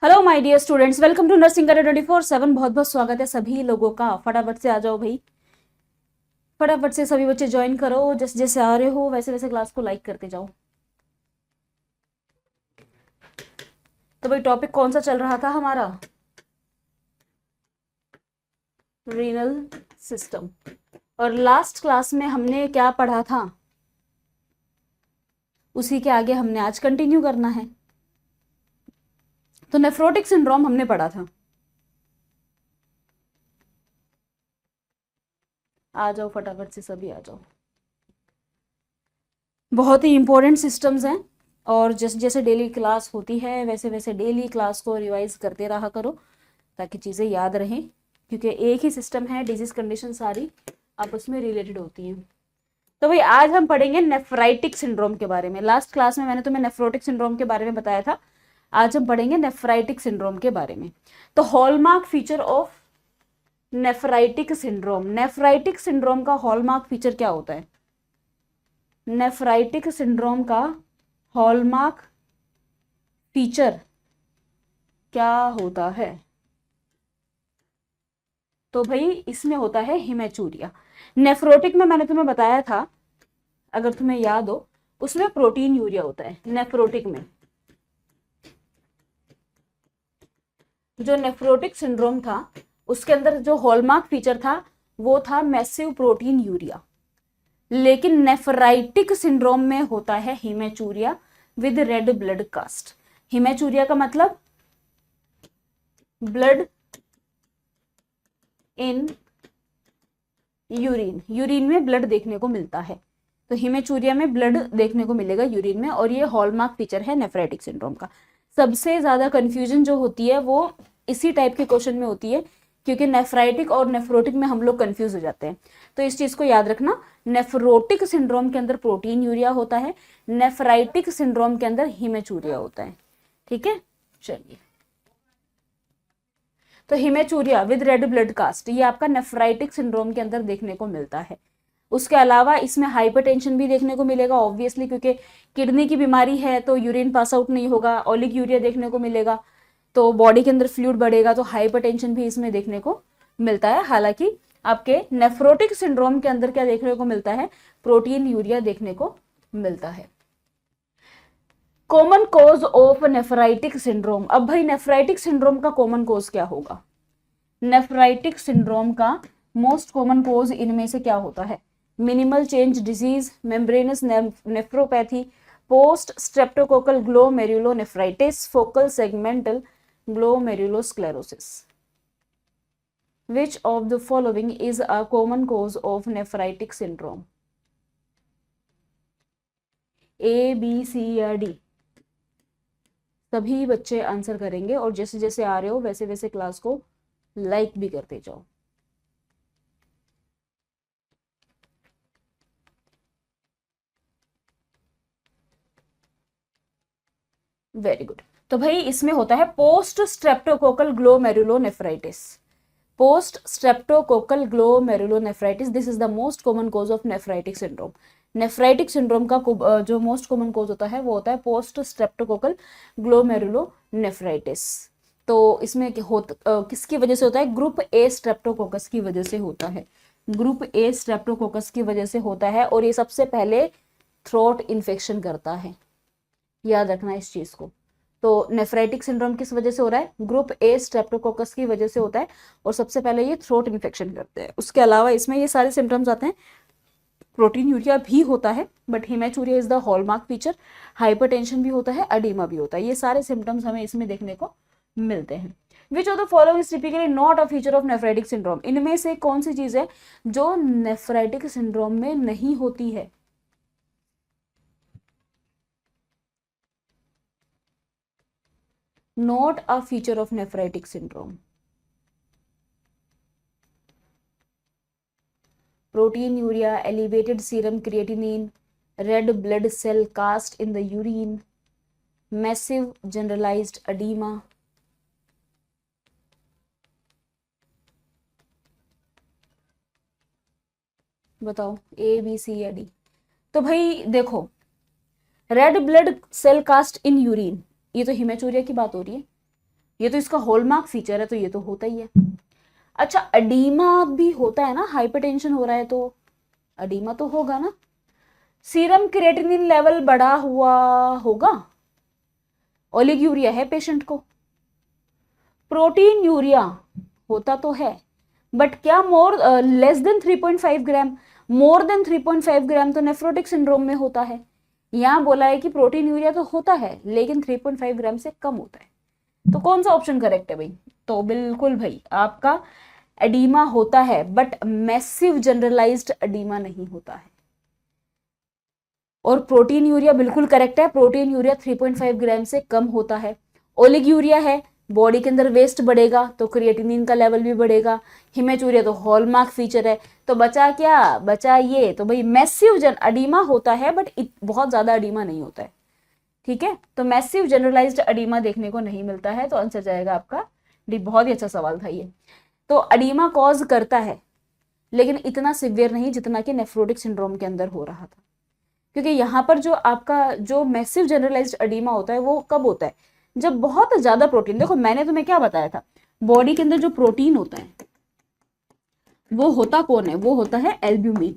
Hello my dear students, welcome to nursing career 24/7। बहुत बहुत स्वागत है सभी लोगों का। फटाफट से आ जाओ भाई, फटाफट से सभी बच्चे ज्वाइन करो। जैसे जैसे आ रहे हो वैसे वैसे क्लास को लाइक करते जाओ। तो भाई टॉपिक कौन सा चल रहा था हमारा? Renal system. और लास्ट क्लास में हमने क्या पढ़ा था, उसी के आगे हमने आज कंटिन्यू करना है। तो नेफ्रोटिक सिंड्रोम हमने पढ़ा था। आ जाओ फटाफट से सभी आ जाओ। बहुत ही इंपॉर्टेंट सिस्टम्स हैं और जैसे जैसे डेली क्लास होती है वैसे वैसे डेली क्लास को रिवाइज करते रहा करो ताकि चीज़ें याद रहें, क्योंकि एक ही सिस्टम है, डिजीज कंडीशन सारी आपस में रिलेटेड होती हैं। तो भाई आज हम पढ़ेंगे नेफ्राइटिक सिंड्रोम के बारे में। लास्ट क्लास में मैंने तुम्हें नेफ्रोटिक सिंड्रोम के बारे में बताया था, आज हम पढ़ेंगे नेफ्राइटिक सिंड्रोम के बारे में। तो hallmark feature of nephritic syndrome, nephritic syndrome का हॉलमार्क फीचर क्या होता है? नेफ्राइटिक सिंड्रोम का हॉलमार्क फीचर क्या होता है? तो भाई इसमें होता है हिमेचूरिया। नेफ्रोटिक में मैंने तुम्हें बताया था, अगर तुम्हें याद हो, उसमें प्रोटीन यूरिया होता है। नेफ्रोटिक में जो नेफ्रोटिक सिंड्रोम था उसके अंदर जो हॉलमार्क फीचर था वो था मैसिव प्रोटीन यूरिया। लेकिन नेफ्राइटिक सिंड्रोम में होता है haematuria with red blood cast. Haematuria का मतलब ब्लड इन यूरिन, यूरिन में ब्लड देखने को मिलता है। तो हिमेचूरिया में ब्लड देखने को मिलेगा यूरिन में, और ये हॉलमार्क फीचर है नेफ्राइटिक सिंड्रोम का। सबसे ज्यादा कंफ्यूजन जो होती है वो इसी टाइप के क्वेश्चन में होती है, क्योंकि नेफ्राइटिक और नेफ्रोटिक में हम लोग कंफ्यूज हो जाते हैं। तो इस चीज को याद रखना, नेफ्रोटिक सिंड्रोम के अंदर प्रोटीन यूरिया होता है, नेफ्राइटिक सिंड्रोम के अंदर हिमेचूरिया होता है। ठीक है, चलिए। तो haematuria with red blood cast ये आपका नेफ्राइटिक सिंड्रोम के अंदर देखने को मिलता है। उसके अलावा इसमें हाइपरटेंशन भी देखने को मिलेगा, ऑब्वियसली, क्योंकि किडनी की बीमारी है तो यूरिन पास आउट नहीं होगा, ओलिक यूरिया देखने को मिलेगा, तो बॉडी के अंदर फ्लूइड बढ़ेगा, तो हाइपरटेंशन भी इसमें देखने को मिलता है। हालांकि आपके नेफ्रोटिक सिंड्रोम के अंदर क्या देखने को मिलता है? प्रोटीन यूरिया देखने को मिलता है। Common cause of nephritic syndrome. अब भाई नेफ्राइटिक सिंड्रोम का कॉमन कोज क्या होगा? नेफ्राइटिक सिंड्रोम का मोस्ट कॉमन कोज इनमें से क्या होता है? Minimal change disease, membranous nephropathy, post streptococcal glomerulonephritis, focal segmental glomerulosclerosis. Which of the following is a common cause of nephritic syndrome? A, B, C या D? सभी बच्चे answer करेंगे और जैसे जैसे आ रहे हो वैसे वैसे क्लास को लाइक भी करते जाओ। Very good. तो भाई इसमें होता है post streptococcal glomerulonephritis. Post streptococcal glomerulonephritis, this is the most common cause of nephritic syndrome. Nephritic syndrome का जो मोस्ट कॉमन कोज होता है वो होता है पोस्ट स्ट्रेप्टोकोकल ग्लोमेरुलोनेफ्राइटिस। तो इसमें किसकी वजह से होता है? ग्रुप ए स्ट्रेप्टोकोकस की वजह से होता है। ग्रुप ए स्ट्रेप्टोकोकस की वजह से होता है, और ये सबसे पहले थ्रोट इन्फेक्शन करता है, याद रखना इस चीज को। तो नेफ्राइटिक सिंड्रोम किस वजह से हो रहा है? ग्रुप ए स्ट्रेप्टोकोकस की वजह से होता है, और सबसे पहले ये थ्रोट इन्फेक्शन करते हैं। उसके अलावा इसमें ये सारे सिम्टम्स आते हैं। प्रोटीन यूरिया भी होता है, but haematuria is the hallmark feature. Hypertension भी होता है, एडिमा भी होता है। ये सारे सिम्टम्स हमें इसमें देखने को मिलते हैं। विच of the following is typically not a feature of nephritic syndrome? इनमें से कौन सी चीज है जो नेफ्राइटिक सिंड्रोम में नहीं होती है? Not a feature of nephritic syndrome. Protein urea, elevated serum creatinine, red blood cell cast in the urine, massive generalized edema. बताओ ए, बी, सी या डी? तो भाई देखो, red blood cell cast in urine, ये तो हिमेचूरिया की बात हो रही है। ये तो इसका हॉलमार्क फीचर है, तो ये तो होता ही है। अच्छा, अडीमा भी होता है ना, हाइपरटेंशन हो रहा है तो अडीमा तो होगा ना। सीरम क्रिएटिनिन लेवल बढ़ा हुआ होगा, ओलिग्यूरिया है पेशेंट को। प्रोटीन यूरिया होता तो है, बट क्या मोर लेस देन 3.5 ग्राम, मोर देन 3.5 ग्राम तो नेफ्रोटिक सिंड्रोम में होता है। यहां बोला है कि प्रोटीन यूरिया तो होता है लेकिन 3.5 ग्राम से कम होता है। तो कौन सा ऑप्शन करेक्ट है भाई? तो बिल्कुल भाई आपका एडीमा होता है, बट मैसिव जनरलाइज्ड एडीमा नहीं होता है। और प्रोटीन यूरिया बिल्कुल करेक्ट है, प्रोटीन यूरिया 3.5 ग्राम से कम होता है। ओलिग्यूरिया है, बॉडी के अंदर वेस्ट बढ़ेगा तो क्रिएटिनिन का लेवल भी बढ़ेगा। हिमेचूरिया तो हॉलमार्क फीचर है। तो बचा क्या? बचा ये। तो भाई मैसिव अडीमा होता है, बट बहुत ज्यादा अडीमा नहीं होता है। ठीक है, तो मैसिव जनरलाइज्ड अडीमा देखने को नहीं मिलता है, तो आंसर जाएगा आपका डी। बहुत ही अच्छा सवाल था ये। तो अडीमा कॉज करता है, लेकिन इतना सिवियर नहीं जितना कि नेफ्रोटिक सिंड्रोम के अंदर हो रहा था। क्योंकि यहाँ पर जो आपका जो मैसिव जनरलाइज्ड अडीमा होता है वो कब होता है? जब बहुत ज्यादा प्रोटीन, देखो मैंने तुम्हें क्या बताया था, बॉडी के अंदर जो प्रोटीन होता है वो होता कौन है? वो होता है एल्ब्यूमिन।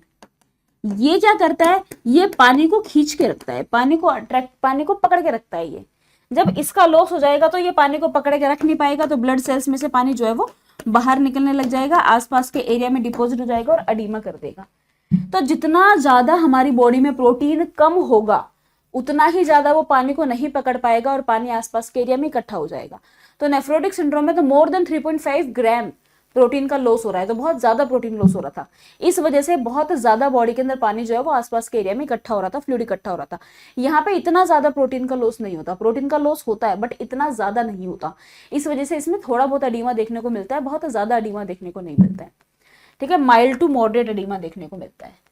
ये क्या करता है? ये पानी को खींच के रखता है, पानी को अट्रैक्ट, पानी को पकड़ के रखता है। ये जब इसका लॉस हो जाएगा तो ये पानी को पकड़ के रख नहीं पाएगा, तो ब्लड सेल्स में से पानी जो है वो बाहर निकलने लग जाएगा, आसपास के एरिया में डिपॉजिट हो जाएगा और अडीमा कर देगा। तो जितना ज्यादा हमारी बॉडी में प्रोटीन कम होगा उतना ही ज्यादा वो पानी को नहीं पकड़ पाएगा और पानी आसपास के एरिया में इकट्ठा हो जाएगा। तो नेफ्रोटिक सिंड्रोम में तो मोर देन 3.5 ग्राम प्रोटीन का लॉस हो रहा है, तो बहुत ज्यादा प्रोटीन लॉस हो रहा था। इस वजह से बहुत ज्यादा बॉडी के अंदर पानी जो है वो आसपास के एरिया में इकट्ठा हो रहा था, फ्लूइड इकट्ठा हो रहा था। यहाँ पे इतना ज्यादा प्रोटीन का लॉस नहीं होता, प्रोटीन का लॉस होता है बट इतना ज्यादा नहीं होता। इस वजह से इसमें थोड़ा बहुत अडीमा देखने को मिलता है, बहुत ज्यादा अडीमा देखने को नहीं मिलता है। ठीक है, माइल्ड टू मॉडरेट अडीमा देखने को मिलता है।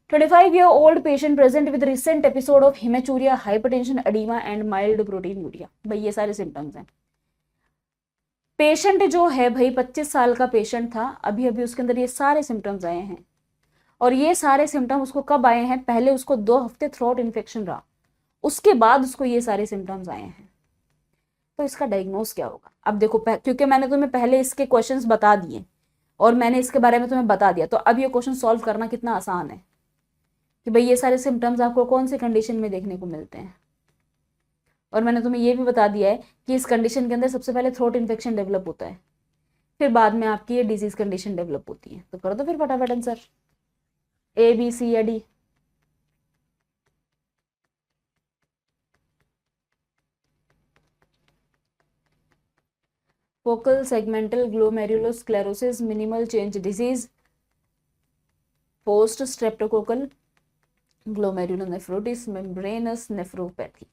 25-year-old patient present with recent episode of hematuria, hypertension, edema and mild proteinuria। भाई ये सारे सिम्टम्स हैं। पेशेंट जो है भाई 25 साल का पेशेंट था, अभी अभी उसके अंदर ये सारे सिम्टम्स आए हैं। और ये सारे सिम्टम उसको कब आए हैं? पहले उसको 2 हफ्ते थ्रोट इन्फेक्शन रहा, उसके बाद उसको ये सारे सिम्टम्स आए हैं। तो इसका डायग्नोस क्या होगा? अब देखो, क्योंकि मैंने तुम्हें पहले इसके क्वेश्चंस बता दिए और मैंने इसके बारे में तुम्हें बता दिया, तो अब ये क्वेश्चन सॉल्व करना कितना आसान है कि भाई ये सारे सिम्टम्स आपको कौन से कंडीशन में देखने को मिलते हैं। और मैंने तुम्हें ये भी बता दिया है कि इस कंडीशन के अंदर सबसे पहले थ्रोट इन्फेक्शन डेवलप होता है, फिर बाद में आपकी ये डिजीज कंडीशन डेवलप होती है। तो कर दो फिर फटाफट आंसर, ए बी सी या D. Focal segmental glomerulosclerosis, minimal change disease, post streptococcal glomerulonephritis, membranous nephropathy.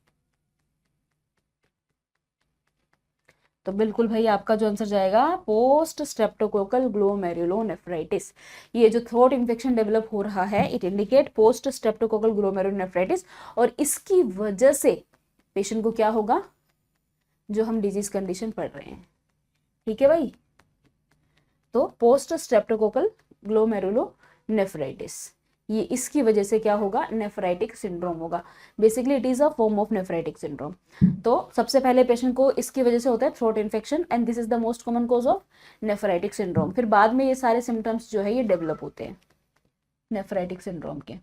तो बिल्कुल भाई आपका जो आंसर जाएगा पोस्ट स्ट्रेप्टोकोकल ग्लोमेरुलोनेफ्राइटिस। ये जो थ्रोट इन्फेक्शन डेवलप हो रहा है, it indicate post streptococcal glomerulonephritis, और इसकी वजह से पेशेंट को क्या होगा, जो हम डिजीज कंडीशन पढ़ रहे हैं। ठीक है भाई, तो पोस्ट स्ट्रेप्टोकोकल ग्लोमेरुलोनेफ्राइटिस, ये इसकी वजह से क्या होगा, नेफ्राइटिक सिंड्रोम होगा। Basically it is a form of nephritic syndrome. तो सबसे पहले पेशेंट को इसकी वजह से होता है throat infection, and this is the most common cause of nephritic syndrome. फिर बाद में ये सारे सिम्टम्स जो है ये डेवलप होते हैं नेफ्राइटिक सिंड्रोम के।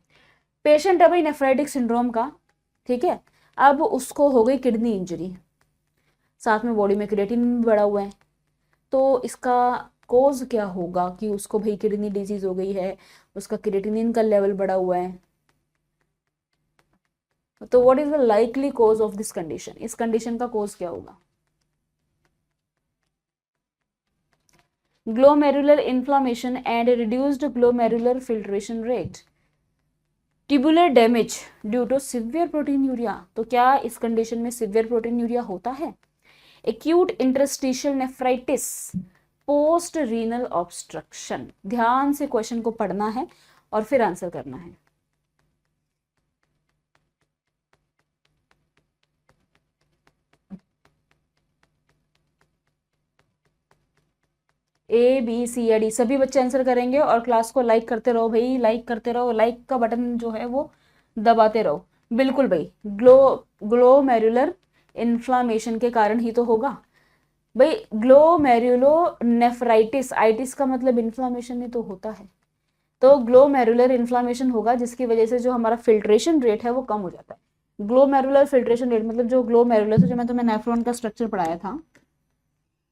पेशेंट अभी नेफ्राइटिक सिंड्रोम का, ठीक है, अब उसको हो गई किडनी इंजरी, साथ में बॉडी में क्रिएटिनिन भी बढ़ा हुआ है। तो इसका कोज क्या होगा कि उसको भाई किडनी डिजीज हो गई है, उसका क्रिएटिनिन का लेवल बढ़ा हुआ है। तो what is the likely cause of this condition? इस कंडीशन का कोज क्या होगा? Glomerular inflammation and reduced glomerular filtration rate, tubular damage due to severe proteinuria. तो क्या इस कंडीशन में सिवियर प्रोटीन यूरिया होता है? Acute interstitial nephritis, post renal obstruction. ध्यान से क्वेश्चन को पढ़ना है और फिर आंसर करना है। ए बी सी या डी सभी बच्चे आंसर करेंगे, और क्लास को लाइक करते रहो भाई, लाइक करते रहो, लाइक का बटन जो है वो दबाते रहो। बिल्कुल भाई, ग्लोमेरुलर इन्फ्लामेशन के कारण ही तो होगा भाई। ग्लोमेरुलोनेफ्राइटिस, आइटिस का मतलब इन्फ्लामेशन ही तो होता है। तो ग्लोमेरुलर इन्फ्लामेशन होगा जिसकी वजह से जो हमारा फिल्ट्रेशन रेट है वो कम हो जाता है। ग्लोमेरुलर फिल्ट्रेशन रेट मतलब जो ग्लोमेरुलर से, जो मैं तुम्हें नेफ्रॉन का स्ट्रक्चर पढ़ाया था,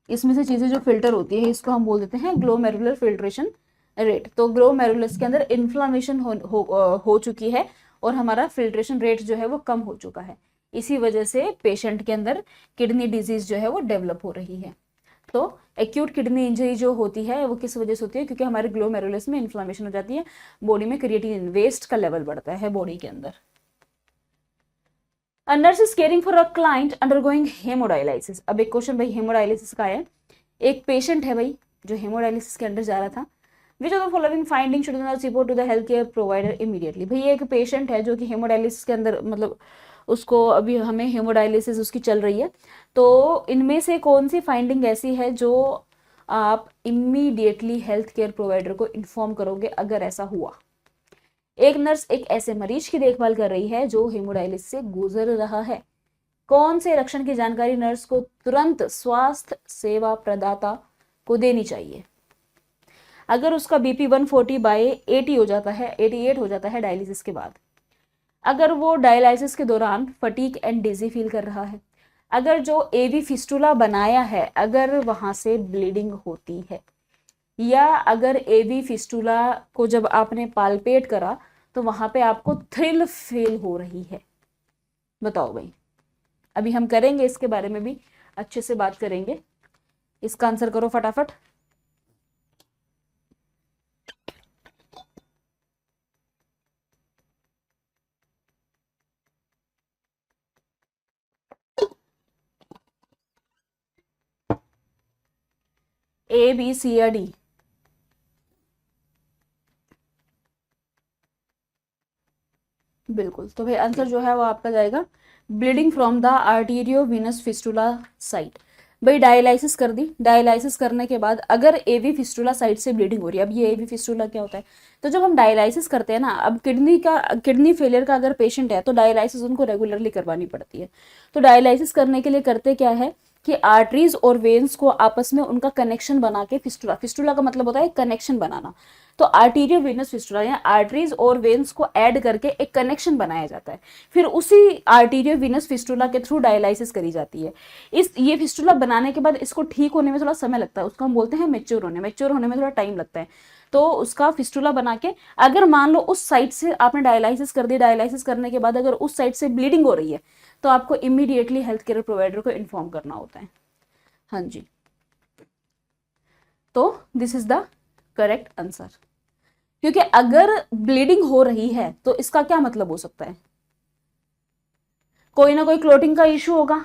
इसमें से चीजें जो फिल्टर होती है इसको हम बोल देते हैं ग्लोमेरुलर फिल्ट्रेशन रेट। तो ग्लोमेरुलस के अंदर इन्फ्लामेशन हो चुकी है और हमारा फिल्ट्रेशन रेट जो है वो कम हो चुका है। इसी वजह से पेशेंट के अंदर किडनी डिजीज जो है वो डेवलप हो रही है। तो एक्यूट किडनी इंजरी जो होती है वो किस वजह से होती है? क्योंकि हमारे ग्लोमेरुलस में इन्फ्लामेशन हो जाती है, बॉडी में क्रिएटिनिन वेस्ट का लेवल बढ़ता है बॉडी के अंदर। A nurse is caring for a client undergoing hemodialysis। अब एक क्वेश्चन भाई हेमोडायलिसिस का है। एक पेशेंट है भाई जो हेमोडायलिसिस के अंदर जा रहा था। Which of the following finding should not report to the health care provider immediately. भाई एक पेशेंट है जो कि हेमोडायलिसिस के अंदर, मतलब उसको अभी हमें हेमोडायलिसिस उसकी चल रही है। तो इनमें से कौन सी फाइंडिंग ऐसी है जो आप इमीडिएटली हेल्थ केयर प्रोवाइडर को इन्फॉर्म करोगे अगर ऐसा हुआ? एक नर्स एक ऐसे मरीज की देखभाल कर रही है जो हेमोडायलिसिस से गुजर रहा है। कौन से लक्षण की जानकारी नर्स को तुरंत स्वास्थ्य सेवा प्रदाता को देनी चाहिए? अगर उसका बीपी 140/80 हो जाता है, 88 हो जाता है डायलिसिस के बाद, अगर वो डायलिसिस के दौरान फटीक एंड डिजी फील कर रहा है, अगर जो एवी फिस्टुला बनाया है अगर वहां से ब्लीडिंग होती है, या अगर एवी फिस्टुला को जब आपने पालपेट करा तो वहां पे आपको थ्रिल फील हो रही है। बताओ भाई। अभी हम करेंगे इसके बारे में भी अच्छे से बात करेंगे। इसका आंसर करो फटाफट। ए बी सी या डी? बिल्कुल, तो भाई आंसर जो है वो आपका जाएगा bleeding from the arteriovenous fistula site. भाई डायलाइसिस कर दी, डायलाइसिस करने के बाद अगर एवी फिस्टुला साइट से ब्लीडिंग हो रही है। अब ये एवी फिस्टुला क्या होता है? तो जब हम डायलाइसिस करते हैं ना, अब किडनी फेलियर का अगर पेशेंट है तो डायलाइसिस उनको रेगुलरली करवानी पड़ती है। तो डायलाइसिस करने के लिए करते क्या है कि आर्टरीज और वेन्स को आपस में उनका कनेक्शन बना के, फिस्टुला, फिस्टुला का मतलब होता है कनेक्शन बनाना, तो आर्टीरियो वेनस फिस्टुला या आर्टरीज और वेन्स को ऐड करके एक कनेक्शन बनाया जाता है। फिर उसी आर्टीरियो वेनस फिस्टुला के थ्रू डायलाइसिस करी जाती है। ये फिस्टुला बनाने के बाद इसको ठीक होने में थोड़ा समय लगता है, उसको हम बोलते हैं मैच्योर होने में थोड़ा टाइम लगता है। तो उसका फिस्टुला बना के अगर मान लो उस साइड से आपने डायलाइसिस कर दी, डायलाइसिस करने के बाद अगर उस साइड से ब्लीडिंग हो रही है तो आपको इमीडिएटली हेल्थ केयर प्रोवाइडर को इन्फॉर्म करना होता है। हाँ जी, तो this is the correct answer. क्योंकि अगर ब्लीडिंग हो रही है तो इसका क्या मतलब हो सकता है? कोई ना कोई क्लोटिंग का इश्यू होगा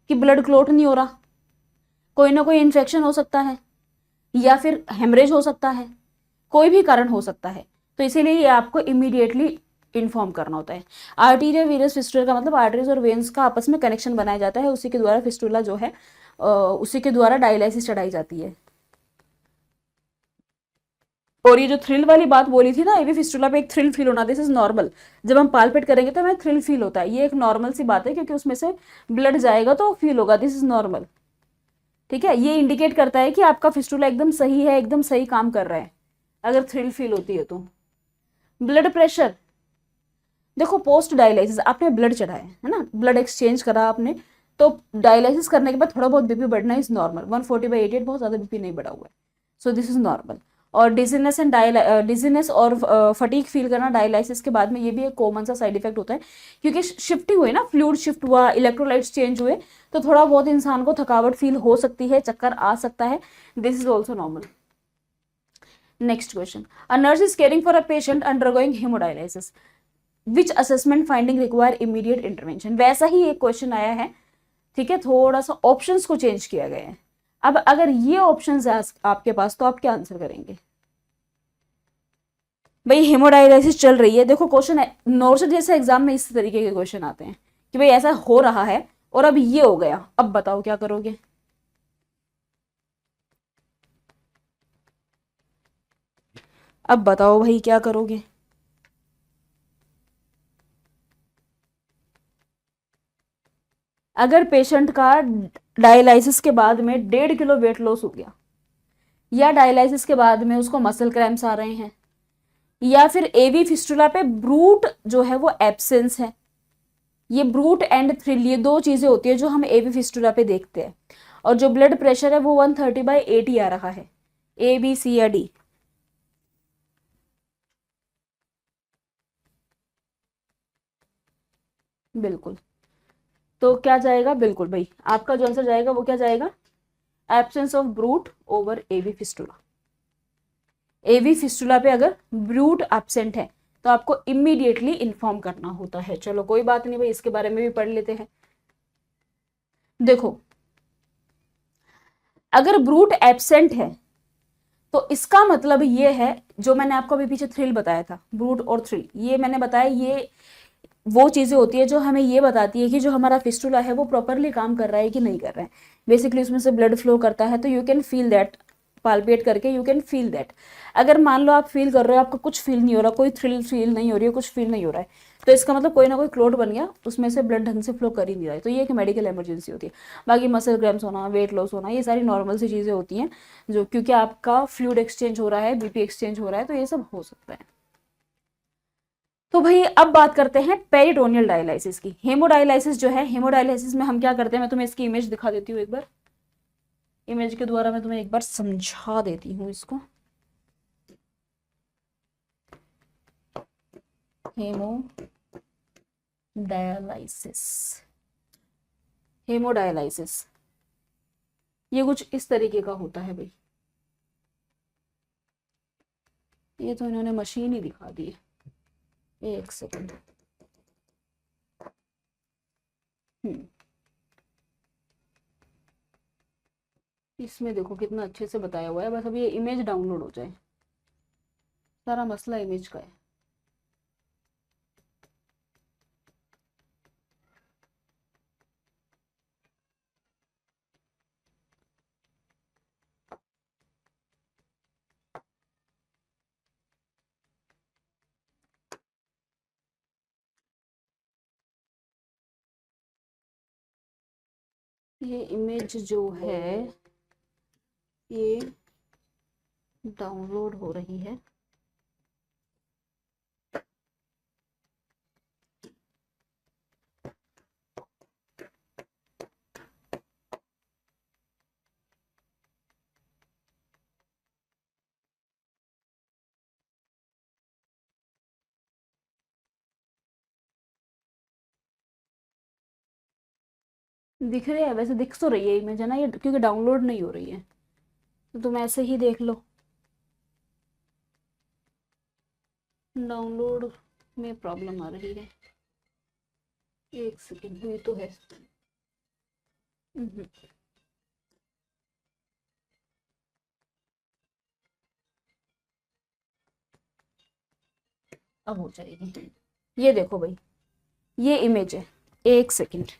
कि ब्लड क्लोट नहीं हो रहा, कोई ना कोई इन्फेक्शन हो सकता है, या फिर हेमरेज हो सकता है, कोई भी कारण हो सकता है। तो इसीलिए ये आपको इमीडिएटली इन्फॉर्म करना होता है। आर्टीरियल वीनस फिस्टुला का मतलब आर्टरीज और वेन्स का आपस में कनेक्शन बनाया जाता है, उसी के द्वारा फिस्टुला जो है उसी के द्वारा डायलिसिस चढ़ाई जाती है। और ये जो थ्रिल वाली बात बोली थी ना, ये भी फिस्टुला पे एक थ्रिल फील होना, दिस इज नॉर्मल। जब हम पालपेट करेंगे तो हमें थ्रिल फील होता है, ये एक नॉर्मल सी बात है क्योंकि उसमें से ब्लड जाएगा तो फील होगा, दिस इज नॉर्मल। ठीक है, ये इंडिकेट करता है कि आपका फिस्टुला एकदम सही है, एकदम सही काम कर रहा है अगर थ्रिल फील होती है तो। ब्लड प्रेशर, देखो पोस्ट डायलिसिस आपने ब्लड चढ़ाया है ना, ब्लड एक्सचेंज करा आपने, तो डायलिसिस करने के बाद थोड़ा बहुत बीपी बढ़ना इज नॉर्मल। 140/88 बहुत ज्यादा बीपी नहीं बढ़ा हुआ है, सो दिस इज नॉर्मल। और डिजीनेस और फटीक फील करना डायलिसिस के बाद में, ये भी एक कॉमन सा साइड इफेक्ट होता है क्योंकि शिफ्टिंग हुई ना, फ्लूइड शिफ्ट हुआ, इलेक्ट्रोलाइट्स चेंज हुए, तो थोड़ा बहुत इंसान को थकावट फील हो सकती है, चक्कर आ सकता है, this is also normal. Next question, a nurse is caring for a patient undergoing hemodialysis, which assessment finding require immediate intervention. वैसा ही एक क्वेश्चन आया है, ठीक है, थोड़ा सा ऑप्शंस को चेंज किया गया है। अब अगर ये ऑप्शंस है आपके पास तो आप क्या आंसर करेंगे? भाई हेमोडायलिसिस चल रही है, देखो क्वेश्चन है नॉर्मल, जैसे एग्जाम में इस तरीके के क्वेश्चन आते हैं कि भाई ऐसा हो रहा है और अब ये हो गया, अब बताओ क्या करोगे? अब बताओ भाई क्या करोगे? अगर पेशेंट का डायलिसिस के बाद में 1.5 किलो वेट लॉस हो गया, या डायलिसिस के बाद में उसको मसल क्रैम्प्स आ रहे हैं, या फिर एवी फिस्टुला पे ब्रूट जो है वो एब्सेंस है, ये ब्रूट एंड थ्रिल, ये दो चीजें होती है जो हम एवी फिस्टुला पे देखते हैं। और जो ब्लड प्रेशर है वो 130/80 आ रहा है, ए बी सी या डी। बिल्कुल। तो क्या जाएगा, बिल्कुल भाई आपका जो आंसर जाएगा वो क्या जाएगा, absence of bruit over AV fistula. AV fistula पे अगर ब्रूट एब्सेंट है तो आपको इमीडिएटली इन्फॉर्म करना होता है। चलो कोई बात नहीं भाई, इसके बारे में भी पढ़ लेते हैं। देखो, अगर ब्रूट एब्सेंट है तो इसका मतलब ये है, जो मैंने आपको अभी पीछे थ्रिल बताया था, ब्रूट और थ्रिल, ये मैंने बताया, ये वो चीजें होती है जो हमें ये बताती है कि जो हमारा फिस्टुला है वो प्रॉपरली काम कर रहा है कि नहीं कर रहा है। बेसिकली उसमें से ब्लड फ्लो करता है, तो you can feel that, palpate करके यू कैन फील दैट। अगर मान लो आप फील कर रहे हो, आपको कुछ फील नहीं हो रहा, कोई थ्रिल फील नहीं हो रही है, कुछ फील नहीं हो रहा है, तो इसका मतलब कोई ना कोई क्लोट बन गया, उसमें से ब्लड ढंग से फ्लो कर ही नहीं रहा है, तो ये एक मेडिकल इमरजेंसी होती है। बाकी मसल क्रैम्प्स होना, वेट लॉस होना, ये सारी नॉर्मल सी चीज़ें होती हैं, जो क्योंकि आपका फ्लूइड एक्सचेंज हो रहा है, बीपी एक्सचेंज हो रहा है, तो ये सब हो सकता है। तो भाई अब बात करते हैं पेरिटोनियल डायलिसिस की। हेमोडायलिसिस जो है, हेमोडायलिसिस में हम क्या करते हैं, मैं तुम्हें इसकी इमेज दिखा देती हूँ एक बार, इमेज के द्वारा मैं तुम्हें एक बार समझा देती हूँ इसको। हेमोडायलिसिस, हेमोडायलिसिस ये कुछ इस तरीके का होता है भाई। ये तो इन्होंने मशीन ही दिखा दी है, एक सेकंड। इसमें देखो कितना अच्छे से बताया हुआ है, बस अब ये इमेज डाउनलोड हो जाए, सारा मसला इमेज का है। ये इमेज जो है ये डाउनलोड हो रही है। दिख रही है, वैसे दिख तो रही है इमेज है ना, ये क्योंकि डाउनलोड नहीं हो रही है, तो तुम ऐसे ही देख लो, डाउनलोड में प्रॉब्लम आ रही है। एक सेकंड, हुई तो है। हम्म, अब हो जाएगी। ये देखो भाई, ये इमेज है, एक सेकंड।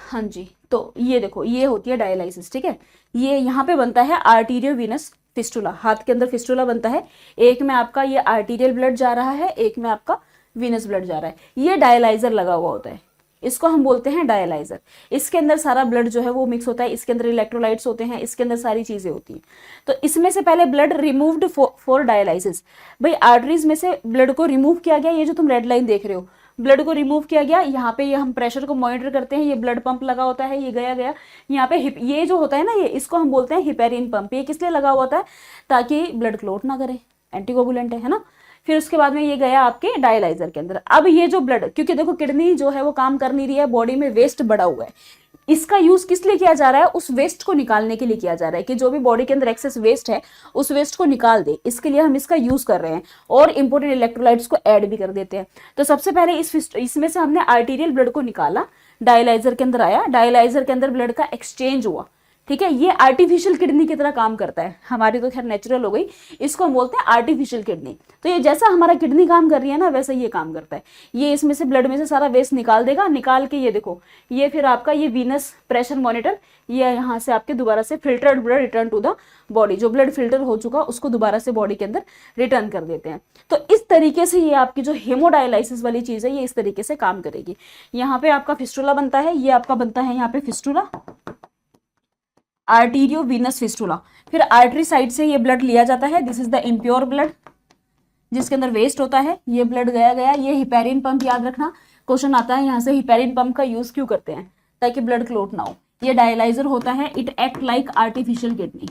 हाँ जी, तो ये देखो, ये होती है डायलिसिस, ठीक है। ये यहाँ पे बनता है आर्टीरियो वीनस फिस्टुला, हाथ के अंदर फिस्टुला बनता है, एक में आपका ये आर्टीरियल ब्लड जा रहा है, एक में आपका वीनस ब्लड जा रहा है, ये डायलाइजर लगा हुआ होता है, इसको हम बोलते हैं डायलाइजर। इसके अंदर सारा ब्लड जो है वो मिक्स होता है, इसके अंदर इलेक्ट्रोलाइट्स होते हैं, इसके अंदर सारी चीजें होती हैं। तो इसमें से पहले ब्लड रिमूव्ड फॉर डायलाइसिस, भाई आर्टरीज में से ब्लड को रिमूव किया गया, ये जो तुम रेड लाइन देख रहे हो, ब्लड को रिमूव किया गया, यहाँ पे ये हम प्रेशर को मॉनिटर करते हैं, ये ब्लड पंप लगा होता है, ये गया गया यहाँ पे ये जो होता है ना, ये इसको हम बोलते हैं हिपेरिन पंप। ये किस लिए लगा हुआ होता है, ताकि ब्लड क्लॉट ना करे, एंटीकोगुलेंट है ना। फिर उसके बाद में ये गया आपके डायलाइजर के अंदर। अब ये जो ब्लड, क्योंकि देखो किडनी जो है वो काम कर नहीं रही है, बॉडी में वेस्ट बढ़ा हुआ है, इसका यूज किस लिए किया जा रहा है, उस वेस्ट को निकालने के लिए किया जा रहा है कि जो भी बॉडी के अंदर एक्सेस वेस्ट है उस वेस्ट को निकाल दे, इसके लिए हम इसका यूज कर रहे हैं और इंपोर्टेंट इलेक्ट्रोलाइट्स को ऐड भी कर देते हैं। तो सबसे पहले इसमें से हमने आर्टीरियल ब्लड को निकाला, डायलाइजर के अंदर आया, डायलाइजर के अंदर ब्लड का एक्सचेंज हुआ, ठीक है। ये आर्टिफिशियल किडनी की तरह काम करता है, हमारी तो खैर नेचुरल हो गई, इसको हम बोलते हैं आर्टिफिशियल किडनी। तो ये जैसा हमारा किडनी काम कर रही है ना, वैसा ये काम करता है। ये इसमें से ब्लड में से सारा वेस्ट निकाल देगा, निकाल के ये देखो, ये फिर आपका ये वीनस प्रेशर मॉनिटर, ये यहाँ से आपके दोबारा से filtered blood return to the body, जो ब्लड फिल्टर हो चुका उसको दोबारा से बॉडी के अंदर रिटर्न कर देते हैं। तो इस तरीके से ये आपकी जो हेमोडायलाइसिस वाली चीज है ये इस तरीके से काम करेगी। यहाँ पे आपका फिस्टुला बनता है, ये आपका बनता है यहाँ पे फिस्टुला, आर्टीरियो वीनस फिस्टुला। फिर आर्टरी साइड से ये ब्लड लिया जाता है, this is the impure blood जिसके अंदर वेस्ट होता है, ये ब्लड गया। ये हिपेरिन पंप, याद रखना क्वेश्चन आता है यहाँ से, हिपेरिन पंप का यूज क्यों करते हैं, ताकि ब्लड क्लोट ना हो। ये डायलाइजर होता है, it act like artificial kidney.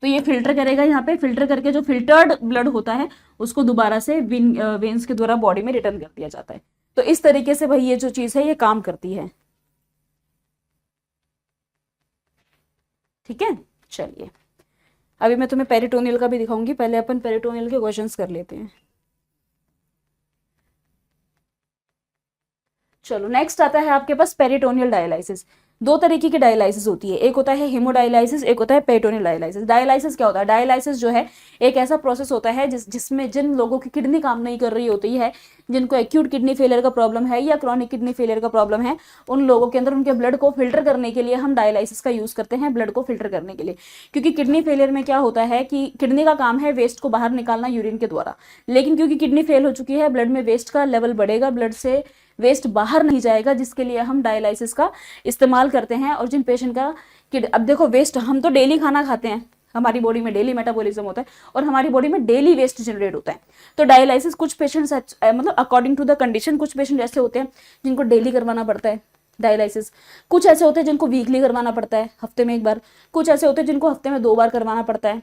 तो ये फिल्टर करेगा, यहाँ पे फिल्टर करके जो फिल्टर्ड ब्लड होता है उसको दोबारा से वेन्स के द्वारा बॉडी में रिटर्न कर दिया जाता है। तो इस तरीके से भाई ये जो चीज है ये काम करती है, ठीक है। चलिए अभी मैं तुम्हें पेरिटोनियल का भी दिखाऊंगी, पहले अपन पेरिटोनियल के क्वेश्चंस कर लेते हैं। चलो नेक्स्ट आता है आपके पास पेरिटोनियल डायलाइसिस। दो तरीके की डायलाइसिस होती है, एक होता है हेमोडायलाइसिस, एक होता है पेरिटोनियल डायलाइसिस। डायलाइसिस क्या होता है, डायलाइसिस जो है एक ऐसा प्रोसेस होता है जिसमें जिन लोगों की किडनी काम नहीं कर रही होती है, जिनको एक्यूट किडनी फेलियर का प्रॉब्लम है या क्रॉनिक किडनी फेलियर का प्रॉब्लम है, उन लोगों के अंदर उनके ब्लड को फिल्टर करने के लिए हम डायलाइसिस का यूज करते हैं, ब्लड को फिल्टर करने के लिए। क्योंकि किडनी फेलियर में क्या होता है कि किडनी का काम है वेस्ट को बाहर निकालना यूरिन के द्वारा, लेकिन क्योंकि किडनी फेल हो चुकी है, ब्लड में वेस्ट का लेवल बढ़ेगा, ब्लड से वेस्ट बाहर नहीं जाएगा, जिसके लिए हम डायलाइसिस का इस्तेमाल करते हैं। और जिन पेशेंट का अब देखो वेस्ट, हम तो डेली खाना खाते हैं, हमारी बॉडी में डेली मेटाबॉलिज्म होता है और हमारी बॉडी में डेली वेस्ट जनरेट होता है। तो डायलाइसिस कुछ पेशेंट्स मतलब अकॉर्डिंग टू द कंडीशन, कुछ पेशेंट ऐसे होते हैं जिनको डेली करवाना पड़ता है डायलाइसिस, कुछ ऐसे होते हैं जिनको वीकली करवाना पड़ता है, हफ्ते में एक बार, कुछ ऐसे होते हैं जिनको हफ्ते में 2 बार करवाना पड़ता है।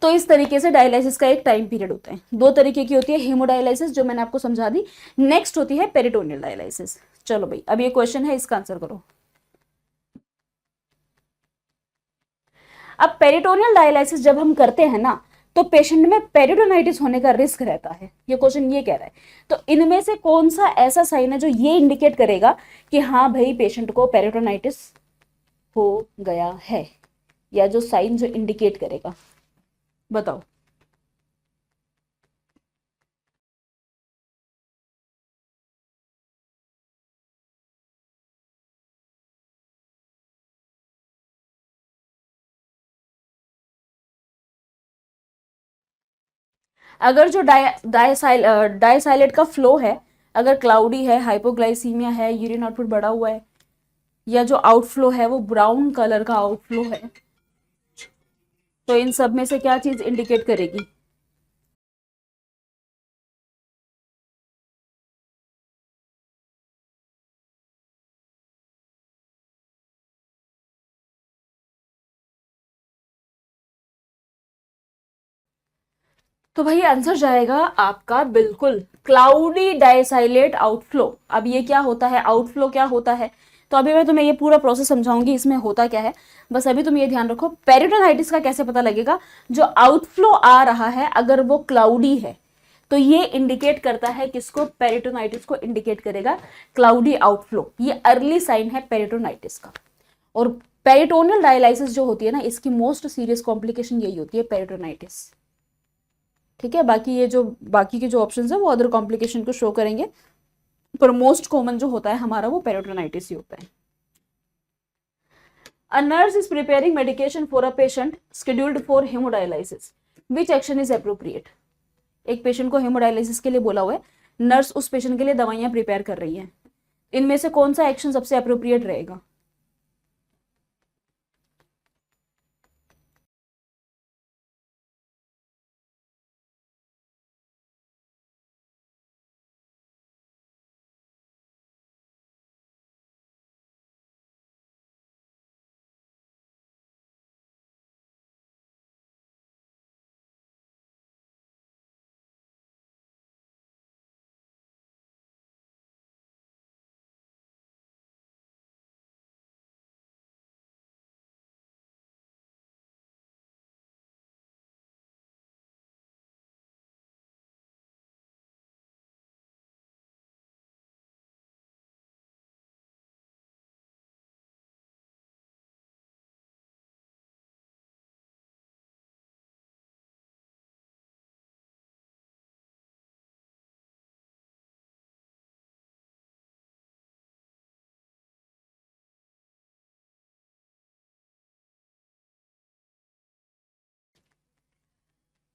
तो इस तरीके से डायलाइसिस का एक टाइम पीरियड होता है। दो तरीके की होती है, हेमोडायलाइसिस जो मैंने आपको समझा दी, नेक्स्ट होती है पेरिटोनियल डायलाइसिस। चलो भाई अब ये क्वेश्चन है, इसका आंसर करो। अब पेरिटोनियल डायलाइसिस जब हम करते हैं ना, तो पेशेंट में पेरिटोनाइटिस होने का रिस्क रहता है, ये क्वेश्चन ये कह रहा है। तो इनमें से कौन सा ऐसा साइन है जो ये इंडिकेट करेगा कि हाँ भाई पेशेंट को पेरिटोनाइटिस हो गया है, या जो साइन जो इंडिकेट करेगा, बताओ। अगर जो डायसाइलेट का फ्लो है, अगर क्लाउडी है, हाइपोग्लाइसीमिया है, यूरिन आउटपुट बढ़ा हुआ है, या जो आउटफ्लो है वो ब्राउन कलर का आउटफ्लो है, तो इन सब में से क्या चीज इंडिकेट करेगी। तो भाई आंसर जाएगा आपका बिल्कुल क्लाउडी डायसाइलेट आउटफ्लो। अब ये क्या होता है, आउटफ्लो क्या होता है, तो अभी मैं तुम्हें ये पूरा प्रोसेस समझाऊंगी इसमें होता क्या है। बस अभी तुम ये ध्यान रखो, पेरिटोनाइटिस का कैसे पता लगेगा, जो आउटफ्लो आ रहा है अगर वो क्लाउडी है तो ये इंडिकेट करता है किसको, पेरिटोनाइटिस को इंडिकेट करेगा क्लाउडी आउटफ्लो, ये अर्ली साइन है पेरिटोनाइटिस का। और पेरिटोनियल डायलाइसिस जो होती है ना, इसकी मोस्ट सीरियस कॉम्प्लिकेशन यही होती है, पेरिटोनाइटिस, ठीक है। बाकी ये जो बाकी के जो ऑप्शंस है वो अदर कॉम्प्लिकेशन को शो करेंगे, पर मोस्ट कॉमन जो होता है हमारा वो पेरिटोनाइटिस ही होता है। A nurse is preparing medication for a patient scheduled for hemodialysis. Which action is appropriate? एक पेशेंट को हेमोडायलिसिस के लिए बोला हुआ है, नर्स उस पेशेंट के लिए दवाइयां प्रिपेयर कर रही है, इनमें से कौन सा एक्शन सबसे अप्रोप्रिएट रहेगा।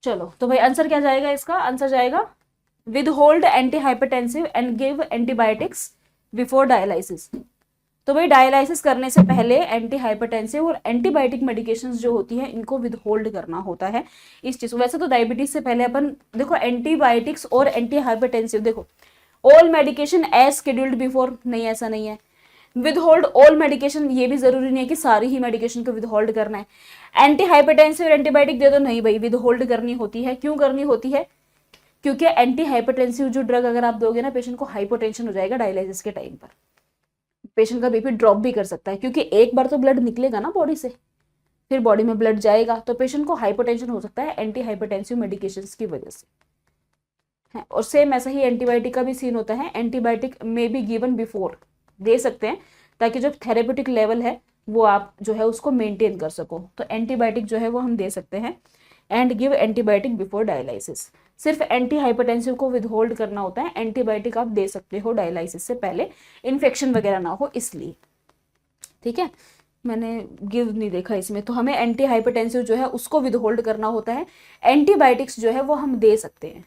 चलो तो भाई आंसर क्या जाएगा इसका, आंसर जाएगा with hold anti hypertensive and give antibiotics before dialysis. तो भाई डायलिसिस करने से पहले एंटी हाइपरटेंसिव और एंटीबायोटिक मेडिकेशंस जो होती है इनको विद होल्ड करना होता है इस चीज। वैसे तो डायबिटीज से पहले अपन देखो एंटीबायोटिक्स और एंटी हाइपरटेंसिव, देखो all medication as scheduled before, नहीं ऐसा नहीं है। विद होल्ड ऑल मेडिकेशन, ये भी जरूरी नहीं है कि सारी ही मेडिकेशन को विद होल्ड करना है। एंटी हाइपरटेंसिव और एंटीबायोटिक दे दो, नहीं भाई विद होल्ड करनी होती है। क्यों करनी होती है, क्योंकि एंटी हाइपरटेंसिव जो ड्रग अगर आप दोगे ना पेशेंट को हाइपोटेंशन हो जाएगा डायलिसिस के टाइम पर, पेशेंट का बीपी ड्रॉप भी कर सकता है, क्योंकि एक बार तो ब्लड निकलेगा ना बॉडी से, फिर बॉडी में ब्लड जाएगा तो पेशेंट को हाइपोटेंशन हो सकता है एंटी हाइपरटेंसिव मेडिकेशन की वजह से है। और सेम ऐसा ही एंटीबायोटिक का भी सीन होता है, antibiotic may be given before, दे सकते हैं ताकि जो थेरेप्यूटिक लेवल है वो आप जो है उसको मेंटेन कर सको। तो एंटीबायोटिक जो है वो हम दे सकते हैं and give antibiotic before dialysis. सिर्फ एंटी हाइपरटेंसिव को विद होल्ड करना होता है, एंटीबायोटिक आप दे सकते हो डायलिसिस से पहले, इन्फेक्शन वगैरह ना हो इसलिए। ठीक है, मैंने गिव नहीं देखा इसमें, तो हमें एंटी हाइपरटेंसिव जो है उसको विद होल्ड करना होता है। एंटीबायोटिक्स जो है वो हम दे सकते हैं,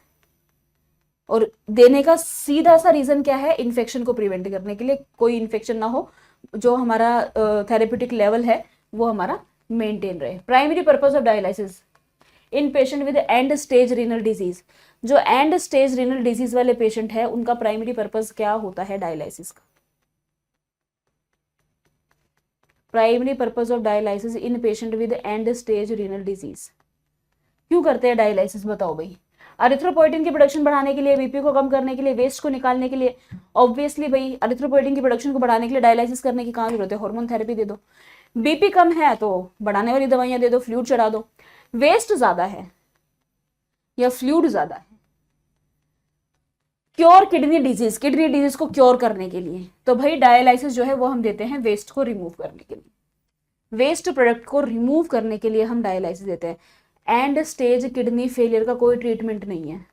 और देने का सीधा सा रीजन क्या है, इन्फेक्शन को प्रिवेंट करने के लिए, कोई इन्फेक्शन ना हो, जो हमारा थेरेप्यूटिक लेवल है वो हमारा मेंटेन रहे। Primary purpose of dialysis in patient with and stage renal disease, जो एंड स्टेज रीनल डिजीज वाले पेशेंट है उनका प्राइमरी पर्पस क्या होता है डायलिसिस का। Primary purpose of dialysis in patient with and stage renal disease, क्यों करते हैं डायलिसिस बताओ भाई। अरिथ्रोपोइटिन की प्रोडक्शन बढ़ाने के लिए, बीपी को कम करने के लिए, वेस्ट को निकालने के लिए। ऑब्वियसली भाई अरिथ्रोपोइटिन की प्रोडक्शन को बढ़ाने के लिए डायलिसिस करने की कहाँ जरूरत है, हार्मोन थेरेपी दे दो। बीपी कम है तो बढ़ाने वाली दवाइयां दे दो, फ्लूइड चढ़ा दो। वेस्ट ज्यादा है या फ्लूइड ज्यादा है, cure kidney disease, kidney disease को क्योर करने के लिए, तो भाई डायलिसिस जो है वो हम देते हैं वेस्ट को रिमूव करने के लिए। वेस्ट प्रोडक्ट को रिमूव करने के लिए हम डायलिसिस देते हैं। एंड स्टेज किडनी फेलियर का कोई ट्रीटमेंट नहीं है,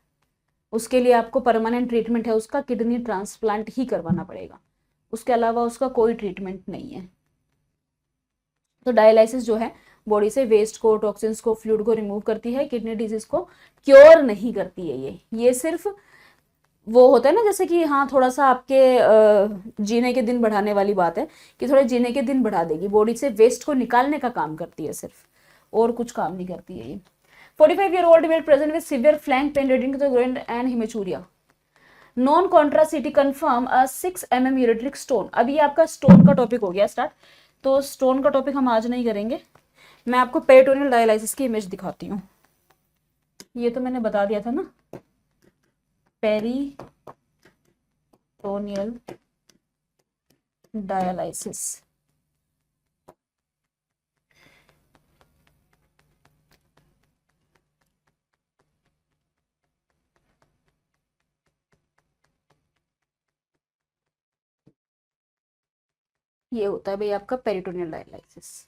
उसके लिए आपको परमानेंट ट्रीटमेंट है, उसका किडनी ट्रांसप्लांट ही करवाना पड़ेगा, उसके अलावा उसका कोई ट्रीटमेंट नहीं है। तो डायलिसिस जो है बॉडी से वेस्ट को, टॉक्सिन्स को, फ्लूइड को रिमूव करती है, किडनी डिजीज को क्योर नहीं करती है। ये सिर्फ वो होता है ना, जैसे कि हाँ थोड़ा सा आपके जीने के दिन बढ़ाने वाली बात है कि थोड़े जीने के दिन बढ़ा देगी, बॉडी से वेस्ट को निकालने का काम करती है सिर्फ, और कुछ काम नहीं करती है ये। 45-year-old male present with severe flank pain leading to the groin and hematuria. Non contrast CT confirm a 6 mm ureteric stone. अब ये आपका स्टोन का टॉपिक हो गया स्टार्ट, तो स्टोन का टॉपिक हम आज नहीं करेंगे। मैं आपको पेरिटोनियल डायलिसिस की इमेज दिखाती हूँ। ये तो मैंने बता दिया था ना, पेरिटोनियल डायलिसिस। ये होता है भाई आपका पेरिटोनियल डायलिसिस।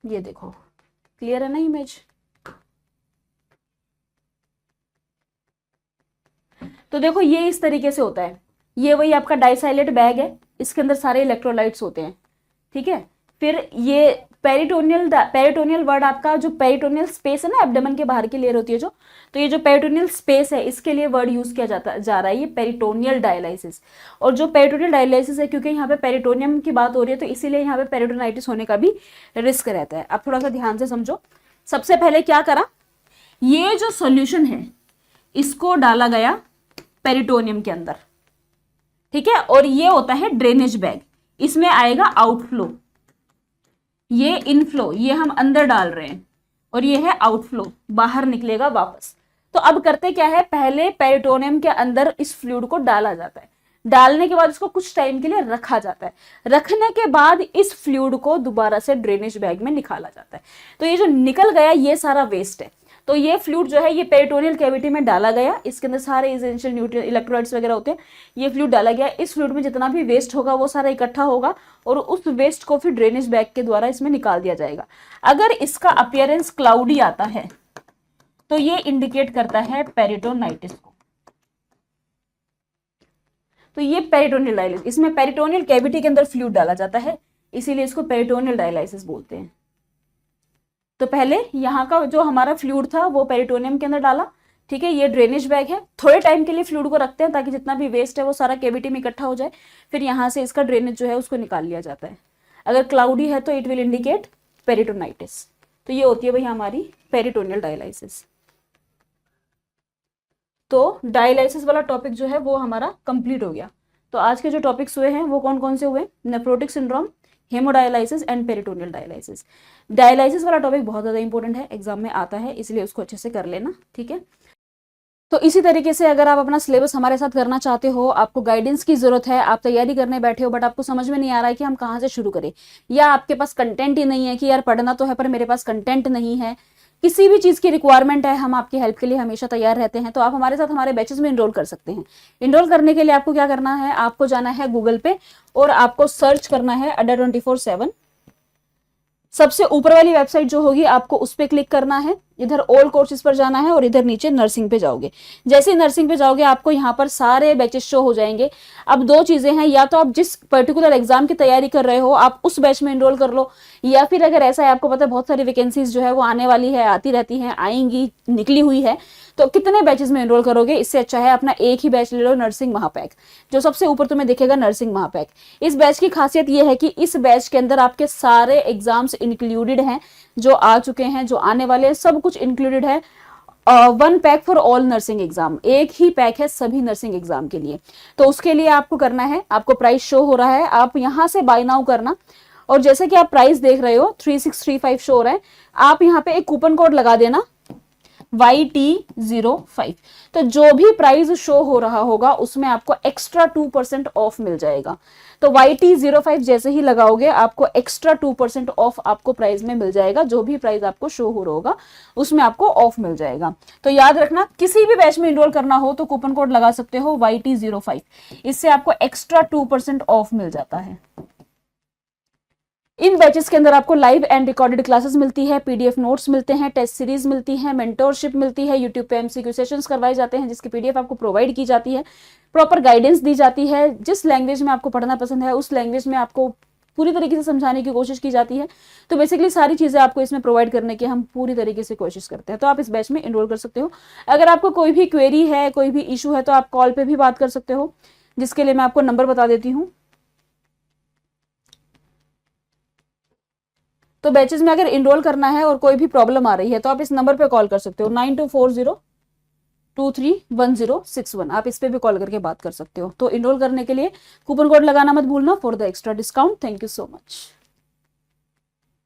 ये देखो, क्लियर है ना इमेज। तो देखो ये इस तरीके से होता है, ये वही आपका डाइसाइलेट बैग है, इसके अंदर सारे इलेक्ट्रोलाइट्स होते हैं। ठीक है, फिर ये पेरिटोनियल वर्ड आपका, जो पेरिटोनियल स्पेस है ना एब्डोमेन के बाहर की लेयर होती है जो, तो ये जो पेरिटोनियल स्पेस है इसके लिए वर्ड यूज किया जा रहा है ये पेरिटोनियल डायलिसिस। और जो पेरिटोनियल डायलिसिस है, क्योंकि यहाँ पे पेरिटोनियम की बात हो रही है तो इसीलिए यहाँ पे पेरिटोनाइटिस होने का भी रिस्क रहता है। अब थोड़ा सा ध्यान से समझो। सबसे पहले क्या करा, ये जो सोल्यूशन है इसको डाला गया पेरिटोनियम के अंदर। ठीक है, और ये होता है ड्रेनेज बैग, इसमें आएगा आउटफ्लो, ये इनफ्लो, ये हम अंदर डाल रहे हैं, और ये है आउटफ्लो, बाहर निकलेगा वापस। तो अब करते क्या है, पहले पेरिटोनियम के अंदर इस फ्लूइड को डाला जाता है, डालने के बाद इसको कुछ टाइम के लिए रखा जाता है, रखने के बाद इस फ्लूइड को दोबारा से ड्रेनेज बैग में निकाला जाता है। तो ये जो निकल गया ये सारा वेस्ट है, तो ये फ्लूइड जो है ये पेरिटोनियल कैविटी में डाला गया, इसके अंदर सारे एसेंशियल न्यूट्रिएंट इलेक्ट्रोलाइट्स वगैरह होते हैं, ये फ्लूइड डाला गया। इस फ्लूइड में जितना भी वेस्ट होगा वो सारा इकट्ठा होगा और उस वेस्ट को फिर ड्रेनेज बैग के द्वारा इसमें निकाल दिया जाएगा। अगर इसका अपीयरेंस क्लाउडी आता है तो ये इंडिकेट करता है पेरिटोनाइटिस को। तो ये पेरिटोनियल डायलिसिस, इसमें पेरिटोनियल कैविटी के अंदर फ्लूइड डाला जाता है, इसीलिए इसको पेरिटोनियल डायलिसिस बोलते हैं। तो पहले यहाँ का जो हमारा फ्लूइड था वो पेरिटोनियम के अंदर डाला, ठीक है, ये ड्रेनेज बैग है, थोड़े टाइम के लिए फ्लूइड को रखते हैं ताकि जितना भी वेस्ट है वो सारा कैविटी में इकट्ठा हो जाए, फिर यहाँ से इसका ड्रेनेज जो है उसको निकाल लिया जाता है। अगर क्लाउडी है तो इट विल इंडिकेट पेरिटोनाइटिस। तो ये होती है भाई हमारी पेरिटोनियल डायलाइसिस। तो डायलाइसिस वाला टॉपिक जो है वो हमारा कंप्लीट हो गया। तो आज के जो टॉपिक्स हुए हैं वो कौन कौन से हुए? Nephrotic syndrome, haemodialysis and peritoneal dialysis. Dialysis वाला टॉपिक बहुत ज़्यादा इंपॉर्टेंट है, एग्जाम में आता है, इसलिए उसको अच्छे से कर लेना, ठीक है। तो इसी तरीके से अगर आप अपना सिलेबस हमारे साथ करना चाहते हो, आपको गाइडेंस की जरूरत है, आप तैयारी करने बैठे हो बट आपको समझ में नहीं आ रहा है कि हम कहाँ से शुरू करें, या आपके पास कंटेंट ही नहीं है कि यार पढ़ना तो है पर मेरे पास कंटेंट नहीं है, किसी भी चीज़ की रिक्वायरमेंट है, हम आपकी हेल्प के लिए हमेशा तैयार रहते हैं। तो आप हमारे साथ हमारे बैचेस में इनरोल कर सकते हैं। इनरोल करने के लिए आपको क्या करना है, आपको जाना है गूगल पे और आपको सर्च करना है अड्डा 24/7। सबसे ऊपर वाली वेबसाइट जो होगी आपको उस पर क्लिक करना है, इधर ऑल कोर्सेज पर जाना है और इधर नीचे नर्सिंग पे जाओगे। जैसे ही नर्सिंग पे जाओगे आपको यहाँ पर सारे बैचेस शो हो जाएंगे। अब दो चीजें हैं, या तो आप जिस पर्टिकुलर एग्जाम की तैयारी कर रहे हो आप उस बैच में एनरोल कर लो, या फिर अगर ऐसा है आपको पता है बहुत सारी वैकेंसीज जो है वो आने वाली है, आती रहती हैं, आएंगी, निकली हुई है, तो कितने बैचेस में एनरोल करोगे, इससे अच्छा है अपना एक ही बैच ले लो, नर्सिंग महापैक, जो सबसे ऊपर तुम्हें दिखेगा नर्सिंग महापैक। इस बैच की खासियत यह है कि इस बैच के अंदर आपके सारे एग्जाम्स इंक्लूडेड हैं, जो आ चुके हैं, जो आने वाले हैं, सब कुछ इंक्लूडेड है। 1 pack for all nursing exam, एक ही पैक है सभी नर्सिंग एग्जाम के लिए। तो उसके लिए आपको करना है, आपको प्राइस शो हो रहा है, आप यहां से बाय नाउ करना, और जैसे कि आप प्राइस देख रहे हो 3635 शो हो रहा है, आप यहाँ पे एक कूपन कोड लगा देना YT05। तो जो भी प्राइस शो हो रहा होगा उसमें आपको एक्स्ट्रा 2% ऑफ मिल जाएगा। तो YT05 जैसे ही लगाओगे आपको एक्स्ट्रा 2% ऑफ आपको प्राइस में मिल जाएगा, जो भी प्राइस आपको शो हो रहा होगा उसमें आपको ऑफ मिल जाएगा। तो याद रखना, किसी भी बैच में इनरोल करना हो तो कूपन कोड लगा सकते हो YT05, इससे आपको एक्स्ट्रा 2% ऑफ मिल जाता है। इन बैचेस के अंदर आपको लाइव एंड रिकॉर्डेड क्लासेस मिलती है, पीडीएफ नोट्स मिलते हैं, टेस्ट सीरीज मिलती है, मेंटोरशिप मिलती है, यूट्यूब पे एमसीक्यू सेशंस करवाए जाते हैं जिसकी पीडीएफ आपको प्रोवाइड की जाती है, प्रॉपर गाइडेंस दी जाती है, जिस लैंग्वेज में आपको पढ़ना पसंद है उस लैंग्वेज में आपको पूरी तरीके से समझाने की कोशिश की जाती है। तो बेसिकली सारी चीजें आपको इसमें प्रोवाइड करने की हम पूरी तरीके से कोशिश करते हैं। तो आप इस बैच में एनरोल कर सकते हो। अगर आपको कोई भी क्वेरी है, कोई भी इशू है, तो आप कॉल पे भी बात कर सकते हो, जिसके लिए मैं आपको नंबर बता देती हूँ। तो बैचेस में अगर इनरोल करना है और कोई भी प्रॉब्लम आ रही है तो आप इस नंबर पे कॉल कर सकते हो 9240231061। आप इस पे भी कॉल करके बात कर सकते हो। तो इनरोल करने के लिए कूपन कोड लगाना मत भूलना for the extra discount. Thank you so much.